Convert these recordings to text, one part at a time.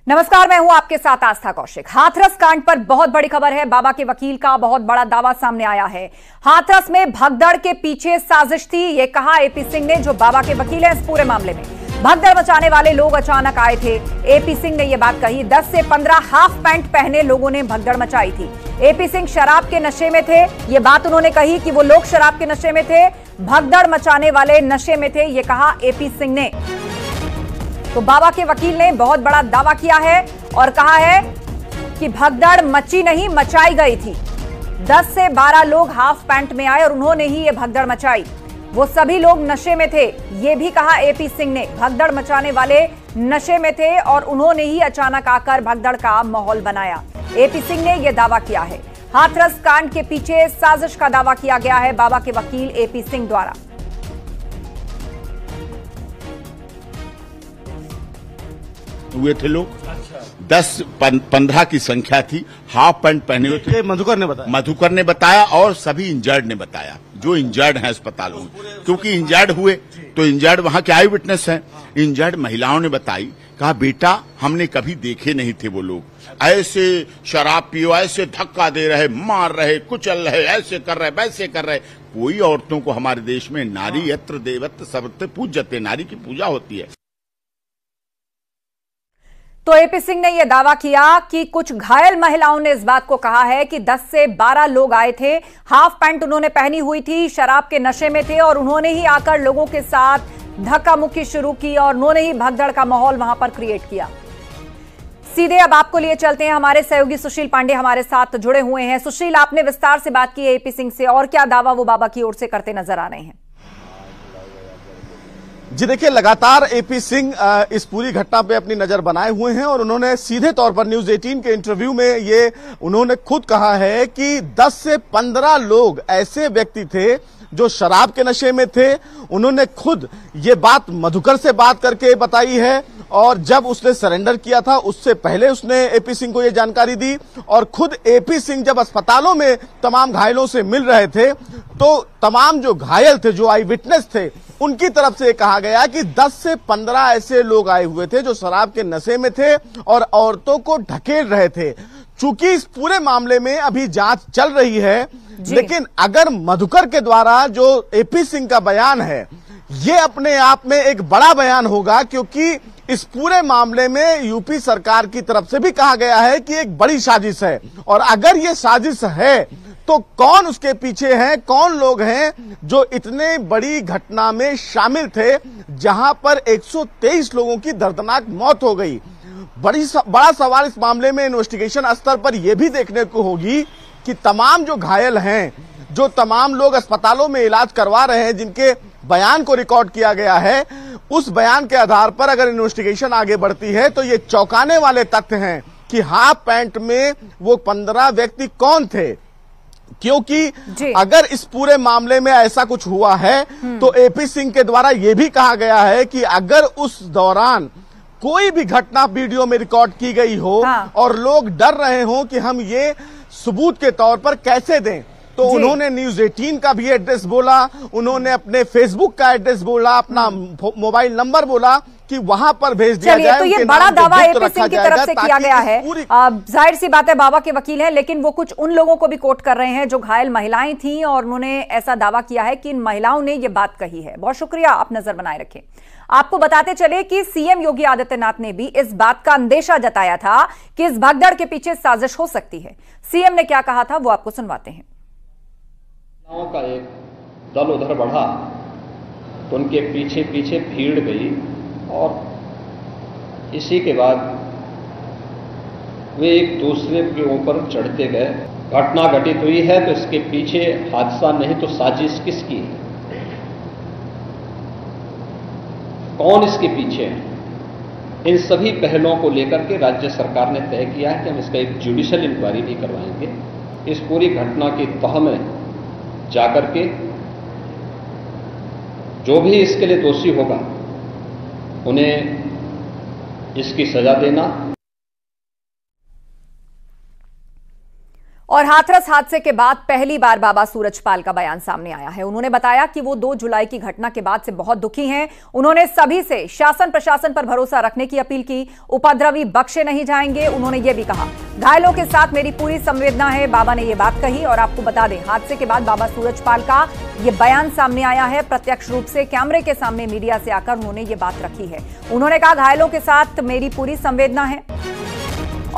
नमस्कार, मैं हूं आपके साथ आस्था कौशिक। हाथरस कांड पर बहुत बड़ी खबर है। बाबा के वकील का बहुत बड़ा दावा सामने आया है। हाथरस में भगदड़ के पीछे साजिश थी, यह कहा एपी सिंह ने, जो बाबा के वकील हैं इस पूरे मामले में। भगदड़ मचाने वाले लोग अचानक आए थे। एपी सिंह ने यह बात कही। 10 से 15 हाफ पैंट पहने लोगों ने भगदड़ मचाई थी। एपी सिंह शराब के नशे में थे, यह बात उन्होंने कही कि वो लोग शराब के नशे में थे, भगदड़ मचाने वाले नशे में थे, यह कहा एपी सिंह ने। तो बाबा के वकील ने बहुत बड़ा दावा किया है और कहा है कि भगदड़ मची नहीं, मचाई गई थी। 10 से 12 लोग हाफ पैंट में आए और उन्होंने ही ये भगदड़ मचाई। वो सभी लोग नशे में थे, ये भी कहा एपी सिंह ने। भगदड़ मचाने वाले नशे में थे और उन्होंने ही अचानक आकर भगदड़ का माहौल बनाया। एपी सिंह ने यह दावा किया है। हाथरस कांड के पीछे साजिश का दावा किया गया है बाबा के वकील एपी सिंह द्वारा। हुए थे लोग 10-15 की संख्या थी, हाफ पैंट पहने हुए थे। मधुकर ने बताया और सभी इंजर्ड ने बताया, जो इंजर्ड हैं अस्पतालों में, क्योंकि इंजर्ड हुए तो इंजर्ड वहां के आई विटनेस हैं। इंजर्ड महिलाओं ने बताई, कहा बेटा हमने कभी देखे नहीं थे वो लोग, ऐसे शराब पियो, ऐसे धक्का दे रहे, मार रहे, कुचल रहे, ऐसे कर रहे, वैसे कर रहे। कोई औरतों को हमारे देश में नारी यत्र देवत्र सर्वत्र पूज्यते, नारी की पूजा होती है। तो एपी सिंह ने यह दावा किया कि कुछ घायल महिलाओं ने इस बात को कहा है कि 10 से 12 लोग आए थे, हाफ पैंट उन्होंने पहनी हुई थी, शराब के नशे में थे और उन्होंने ही आकर लोगों के साथ धक्का मुक्की शुरू की और उन्होंने ही भगदड़ का माहौल वहां पर क्रिएट किया। सीधे अब आपको लिए चलते हैं, हमारे सहयोगी सुशील पांडे हमारे साथ जुड़े हुए हैं। सुशील, आपने विस्तार से बात की है एपी सिंह से, और क्या दावा वो बाबा की ओर से करते नजर आ रहे हैं? जी देखिए, लगातार एपी सिंह इस पूरी घटना पे अपनी नजर बनाए हुए हैं और उन्होंने सीधे तौर पर न्यूज 18 के इंटरव्यू में ये उन्होंने खुद कहा है कि 10 से 15 लोग ऐसे व्यक्ति थे जो शराब के नशे में थे। उन्होंने खुद ये बात मधुकर से बात करके बताई है और जब उसने सरेंडर किया था उससे पहले उसने एपी सिंह को ये जानकारी दी। और खुद एपी सिंह जब अस्पतालों में तमाम घायलों से मिल रहे थे तो तमाम जो घायल थे, जो आई विटनेस थे, उनकी तरफ से कहा गया कि 10 से 15 ऐसे लोग आए हुए थे जो शराब के नशे में थे और औरतों को ढकेल रहे थे। चूंकि इस पूरे मामले में अभी जांच चल रही है, लेकिन अगर मधुकर के द्वारा जो एपी सिंह का बयान है ये अपने आप में एक बड़ा बयान होगा, क्योंकि इस पूरे मामले में यूपी सरकार की तरफ से भी कहा गया है कि एक बड़ी साजिश है। और अगर ये साजिश है तो कौन उसके पीछे हैं, कौन लोग हैं जो इतने बड़ी घटना में शामिल थे जहां पर 123 लोगों की दर्दनाक मौत हो गई। बड़ा सवाल इस मामले में इन्वेस्टिगेशन स्तर पर यह भी देखने को होगी कि तमाम जो घायल हैं, जो तमाम लोग अस्पतालों में इलाज करवा रहे हैं, जिनके बयान को रिकॉर्ड किया गया है, उस बयान के आधार पर अगर इन्वेस्टिगेशन आगे बढ़ती है तो ये चौंकाने वाले तथ्य हैं कि हाफ पैंट में वो 15 व्यक्ति कौन थे। क्योंकि अगर इस पूरे मामले में ऐसा कुछ हुआ है तो एपी सिंह के द्वारा यह भी कहा गया है कि अगर उस दौरान कोई भी घटना वीडियो में रिकॉर्ड की गई हो और लोग डर रहे हो कि हम ये सबूत के तौर पर कैसे दें, तो उन्होंने न्यूज 18 का भी एड्रेस बोला, उन्होंने अपने फेसबुक का एड्रेस बोला, अपना मोबाइल नंबर बोला कि वहां पर भेज दिया जाए। तो ये बड़ा दावा एपी सिंह की तरफ से किया गया है। जाहिर सी बात है बाबा के वकील हैं, लेकिन वो कुछ उन लोगों को भी कोट कर रहे हैं जो घायल महिलाएं थीं और उन्होंने ऐसा दावा किया है कि इन महिलाओं ने ये बात कही है। बहुत शुक्रिया, आप नजर बनाए रखें। आपको बताते चले कि सीएम योगी आदित्यनाथ ने भी इस बात का अंदेशा जताया था कि इस भगदड़ के पीछे साजिश हो सकती है। सीएम ने क्या कहा था वो आपको सुनवाते हैं। का एक दल उधर बढ़ा तो उनके पीछे पीछे भीड़ गई और इसी के बाद वे एक दूसरे के ऊपर चढ़ते गए। घटना घटित हुई है तो इसके पीछे हादसा नहीं तो साजिश किसकी है, कौन इसके पीछे है, इन सभी पहलुओं को लेकर के राज्य सरकार ने तय किया है कि हम इसका एक जुडिशियल इंक्वायरी भी करवाएंगे। इस पूरी घटना की तह में जाकर के जो भी इसके लिए दोषी होगा उन्हें इसकी सजा देना। और हाथरस हादसे के बाद पहली बार बाबा सूरजपाल का बयान सामने आया है। उन्होंने बताया कि वो 2 जुलाई की घटना के बाद से बहुत दुखी हैं। उन्होंने सभी से शासन प्रशासन पर भरोसा रखने की अपील की। उपद्रवी बख्शे नहीं जाएंगे। उन्होंने ये भी कहा, घायलों के साथ मेरी पूरी संवेदना है। बाबा ने ये बात कही। और आपको बता दें, हादसे के बाद बाबा सूरजपाल का ये बयान सामने आया है। प्रत्यक्ष रूप से कैमरे के सामने मीडिया से आकर उन्होंने ये बात रखी है। उन्होंने कहा, घायलों के साथ मेरी पूरी संवेदना है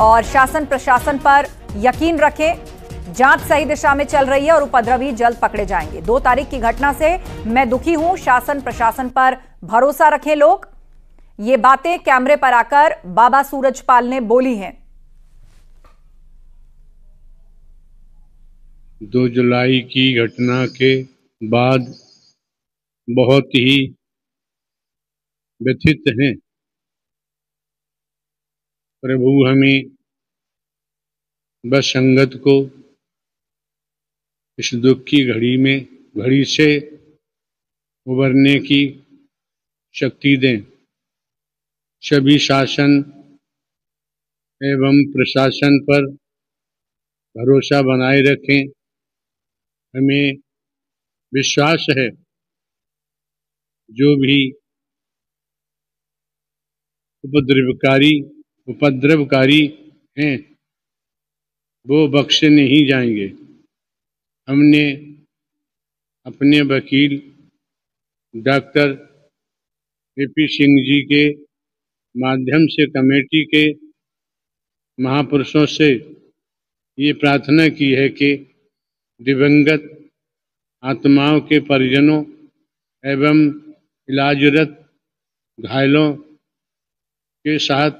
और शासन प्रशासन पर यकीन रखें। जांच सही दिशा में चल रही है और उपद्रवी जल्द पकड़े जाएंगे। 2 तारीख की घटना से मैं दुखी हूं। शासन प्रशासन पर भरोसा रखें लोग। ये बातें कैमरे पर आकर बाबा सूरजपाल ने बोली हैं। 2 जुलाई की घटना के बाद बहुत ही व्यथित हैं। प्रभु हमें बस संगत को इस दुख की घड़ी से उबरने की शक्ति दें। सभी शासन एवं प्रशासन पर भरोसा बनाए रखें। हमें विश्वास है जो भी उपद्रवकारी हैं वो बख्शे नहीं जाएंगे। हमने अपने वकील डॉक्टर एपी सिंह जी के माध्यम से कमेटी के महापुरुषों से ये प्रार्थना की है कि दिवंगत आत्माओं के परिजनों एवं इलाजरत घायलों के साथ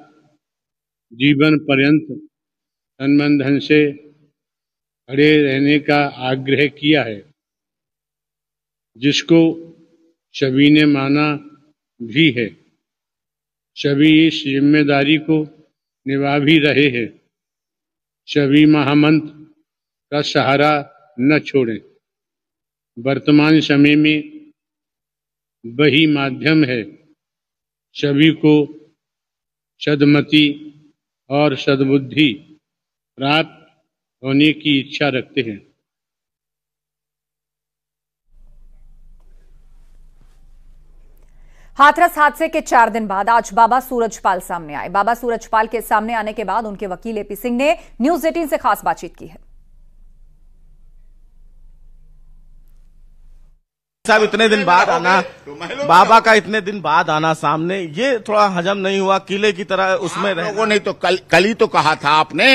जीवन पर्यंत तन धन से खड़े रहने का आग्रह किया है, जिसको सभी ने माना भी है। सभी इस जिम्मेदारी को निभा भी रहे हैं। सभी महामंत्र का सहारा न छोड़ें। वर्तमान समय में वही माध्यम है। सभी को सद्मति और सद्बुद्धि प्राप्त होने की इच्छा रखते हैं। हाथरस हादसे के 4 दिन बाद आज बाबा सूरजपाल सामने आए। बाबा सूरजपाल के सामने आने के बाद उनके वकील एपी सिंह ने न्यूज 18 से खास बातचीत की है। साहब, इतने दिन बाद आना, बाबा का इतने दिन बाद आना सामने, ये थोड़ा हजम नहीं हुआ? किले की तरह उसमें लोगों ने तो कल ही तो कहा था आपने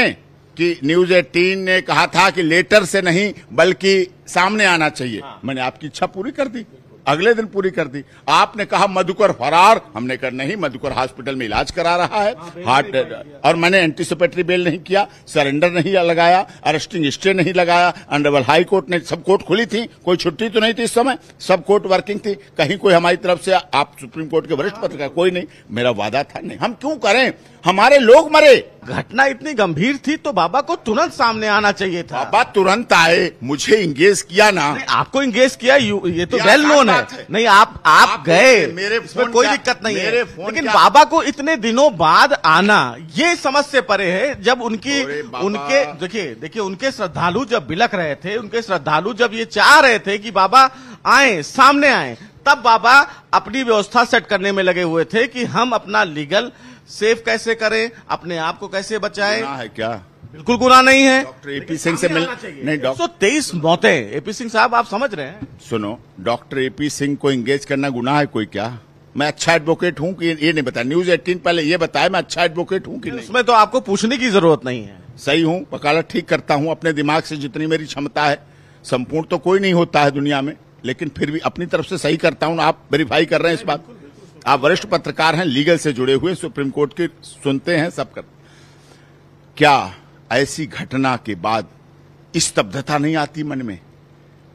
कि न्यूज 18 ने कहा था कि लेटर से नहीं बल्कि सामने आना चाहिए। मैंने आपकी इच्छा पूरी कर दी, अगले दिन पूरी कर दी। आपने कहा मधुकर फरार, हमने कहा नहीं, मधुकर हॉस्पिटल में इलाज करा रहा है हार्ट, और मैंने एंटीसिपेटरी बेल नहीं किया, सरेंडर नहीं लगाया, अरेस्टिंग स्टे नहीं लगाया। ऑनरेबल हाई कोर्ट ने, सब कोर्ट खुली थी, कोई छुट्टी तो नहीं थी इस समय, सब कोर्ट वर्किंग थी। कहीं कोई हमारी तरफ से, आप सुप्रीम कोर्ट के वरिष्ठ पत्रकार, कोई नहीं। मेरा वादा था नहीं, हम क्यों करें, हमारे लोग मरे। घटना इतनी गंभीर थी तो बाबा को तुरंत सामने आना चाहिए था। बाबा तुरंत आए, मुझे इंगेज किया ना। आपको इंगेज किया, ये तो वेल नोन है। नहीं, आप गए, मेरे इसमें कोई दिक्कत नहीं है, लेकिन बाबा को इतने दिनों बाद आना ये समझ से परे है। जब उनके देखिए उनके श्रद्धालु जब बिलख रहे थे, उनके श्रद्धालु जब ये चाह रहे थे कि बाबा आए, सामने आए, तब बाबा अपनी व्यवस्था सेट करने में लगे हुए थे कि हम अपना लीगल सेफ कैसे करें, अपने आप को कैसे बचाएं। गुनाह है क्या? बिल्कुल गुनाह नहीं है। डॉक्टर एपी सिंह से नहीं, 123 मौतें। एपी सिंह साहब, आप समझ रहे हैं? सुनो, डॉक्टर एपी सिंह को एंगेज करना गुनाह है कोई क्या? मैं अच्छा एडवोकेट हूं कि ये नहीं बताया? न्यूज 18 पहले ये बताया मैं अच्छा एडवोकेट हूं कि नहीं? उसमें तो आपको पूछने की जरूरत नहीं है। सही हूं, वकालत ठीक करता हूं अपने दिमाग से, जितनी मेरी क्षमता है। संपूर्ण तो कोई नहीं होता है दुनिया में, लेकिन फिर भी अपनी तरफ से सही करता हूं। आप वेरीफाई कर रहे हैं इस बात? आप वरिष्ठ पत्रकार हैं, लीगल से जुड़े हुए, सुप्रीम कोर्ट के सुनते हैं, सब कर। क्या ऐसी घटना के बाद स्तब्धता नहीं आती मन में?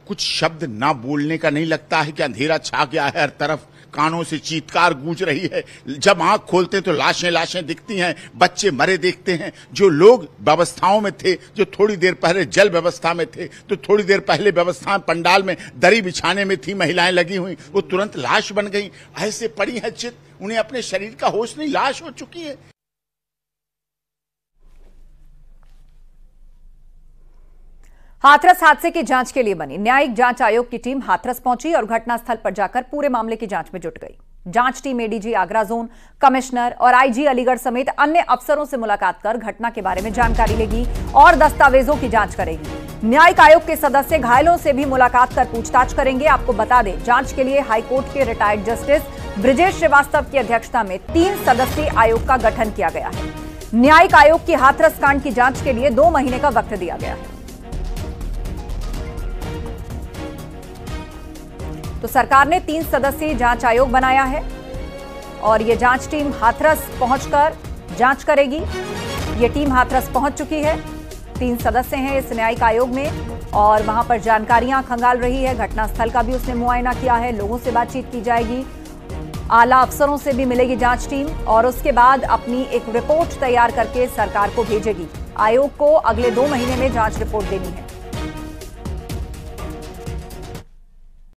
कुछ शब्द ना बोलने का नहीं लगता है कि अंधेरा छा गया है हर तरफ, कानों से चीत्कार गूंज रही है। जब आंख खोलते तो लाशें दिखती हैं, बच्चे मरे देखते हैं। जो लोग व्यवस्थाओं में थे, जो थोड़ी देर पहले जल व्यवस्था में थे, तो थोड़ी देर पहले व्यवस्था पंडाल में दरी बिछाने में थी, महिलाएं लगी हुई, वो तुरंत लाश बन गई। ऐसे पड़ी है चित, उन्हें अपने शरीर का होश नहीं, लाश हो चुकी है। हाथरस हादसे की जांच के लिए बनी न्यायिक जांच आयोग की टीम हाथरस पहुंची और घटनास्थल पर जाकर पूरे मामले की जांच में जुट गई। जांच team ADG Agra zone, commissioner और आईजी अलीगढ़ समेत अन्य अफसरों से मुलाकात कर घटना के बारे में जानकारी लेगी और दस्तावेजों की जांच करेगी। न्यायिक आयोग के सदस्य घायलों से भी मुलाकात कर पूछताछ करेंगे। आपको बता दें, जांच के लिए हाईकोर्ट के रिटायर्ड जस्टिस ब्रिजेश श्रीवास्तव की अध्यक्षता में 3 सदस्यीय आयोग का गठन किया गया है। न्यायिक आयोग की हाथरस कांड की जांच के लिए 2 महीने का वक्त दिया गया है। तो सरकार ने 3 सदस्यीय जांच आयोग बनाया है और यह जांच टीम हाथरस पहुंचकर जांच करेगी। यह टीम हाथरस पहुंच चुकी है। 3 सदस्य हैं इस न्यायिक आयोग में और वहां पर जानकारियां खंगाल रही है। घटनास्थल का भी उसने मुआयना किया है। लोगों से बातचीत की जाएगी, आला अफसरों से भी मिलेगी जांच टीम और उसके बाद अपनी एक रिपोर्ट तैयार करके सरकार को भेजेगी। आयोग को अगले 2 महीने में जांच रिपोर्ट देनी है।